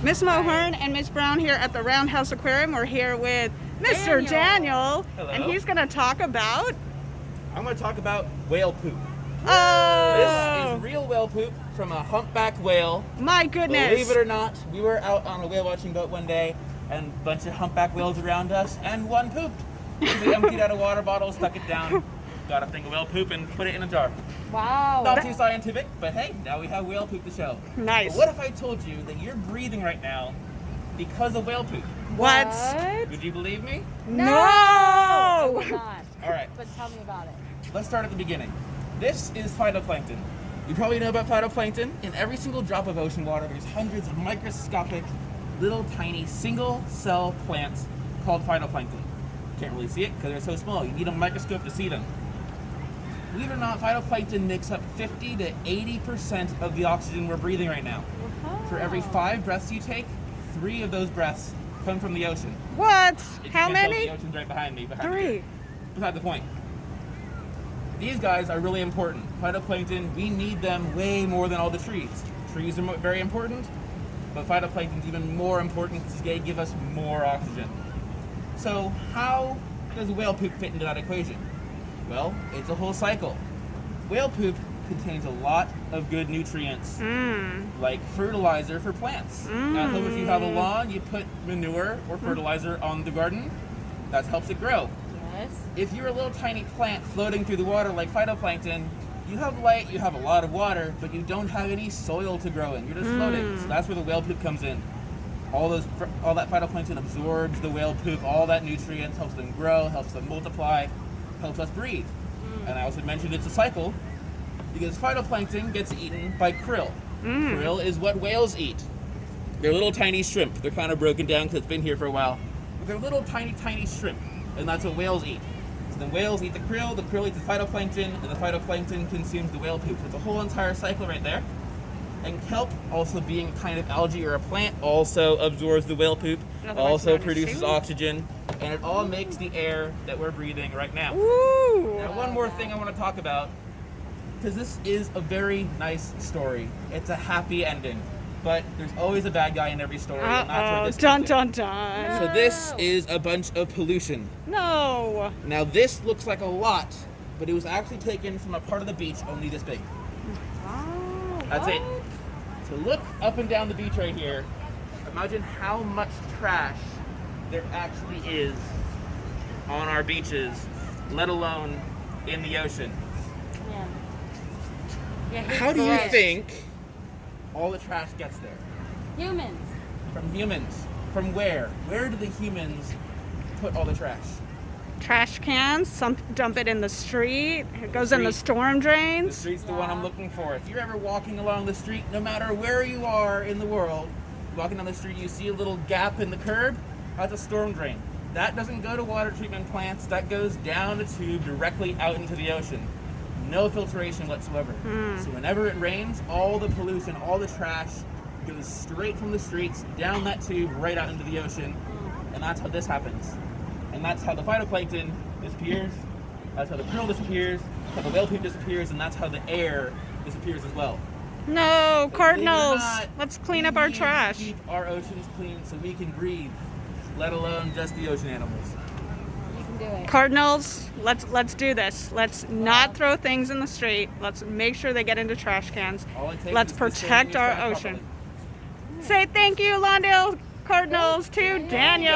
Miss Mohern and Miss Brown here at the Roundhouse Aquarium. We're here with Mr. Daniel. Hello. And he's going to talk about... I'm going to talk about whale poop. Oh! This is real whale poop from a humpback whale. My goodness. Believe it or not, we were out on a whale watching boat one day and a bunch of humpback whales around us and one pooped. We emptied out a water bottle, stuck it down, got a thing of whale poop and put it in a jar. Wow. Not too scientific, but hey, now we have whale poop to show. Nice. But what if I told you that you're breathing right now because of whale poop? What? Would you believe me? I No! would not. All right. But tell me about it. Let's start at the beginning. This is phytoplankton. You probably know about phytoplankton. In every single drop of ocean water, there's hundreds of microscopic, little tiny, single-cell plants called phytoplankton. Can't really see it because they're so small. You need a microscope to see them. Believe it or not, phytoplankton makes up 50 to 80% of the oxygen we're breathing right now. For every 5 breaths you take, 3 of those breaths come from the ocean. What? If you How can't tell, many? The ocean's right behind me. 3. Beside the point. These guys are really important. Phytoplankton, we need them way more than all the trees. Trees are very important, but phytoplankton is even more important because they give us more oxygen. So how does whale poop fit into that equation? Well, it's a whole cycle. Whale poop contains a lot of good nutrients, like fertilizer for plants. Now, if you have a lawn, you put manure or fertilizer on the garden, that helps it grow. Yes. If you're a little tiny plant floating through the water like phytoplankton, you have light, you have a lot of water, but you don't have any soil to grow in. You're just floating. So that's where the whale poop comes in. All that phytoplankton absorbs the whale poop, all that nutrients, helps them grow, helps them multiply, helps us breathe. And I also mentioned it's a cycle because phytoplankton gets eaten by krill. Krill is what whales eat. They're little tiny shrimp. They're kind of broken down because it's been here for a while. But they're little tiny shrimp, and that's what whales eat. So then whales eat the krill eats the phytoplankton, and the phytoplankton consumes the whale poop. So it's a whole entire cycle right there. And kelp, also being a kind of algae or a plant, also absorbs the whale poop, also produces oxygen, and it all makes the air that we're breathing right now. Ooh. Now, one more thing I want to talk about, because this is a very nice story. It's a happy ending, but there's always a bad guy in every story, and that's where this Dun comes in. dun dun. So this is a bunch of pollution. No. Now this looks like a lot, but it was actually taken from a part of the beach only this big. Oh, That's it. So look up and down the beach right here. Imagine how much trash there actually is on our beaches, let alone in the ocean. Yeah. How do you think all the trash gets there? Humans. From humans. From where? Where do the humans put all the trash? Trash cans, some dump it in the street. It goes in the street. storm The drains. street's the one I'm looking for. If you're ever walking along the street, no matter where you are in the world, walking down the street, you see a little gap in the curb, that's a storm drain. That doesn't go to water treatment plants, that goes down a tube directly out into the ocean. No filtration whatsoever. So whenever it rains, all the pollution, all the trash goes straight from the streets, down that tube, right out into the ocean. And that's how this happens. And that's how the phytoplankton disappears, that's how the krill disappears, that's how the whale poop disappears, and that's how the air disappears as well. No, cardinals. Believe it or not, Let's clean up we our need to trash. Keep our oceans clean so we can breathe, let alone just the ocean animals. You can do it. Cardinals, let's do this. Let's not throw things in the street. Let's make sure they get into trash cans. All it takes Let's is to save protect your our trash ocean. properly. Say thank you, Lawndale Cardinals, to Daniel.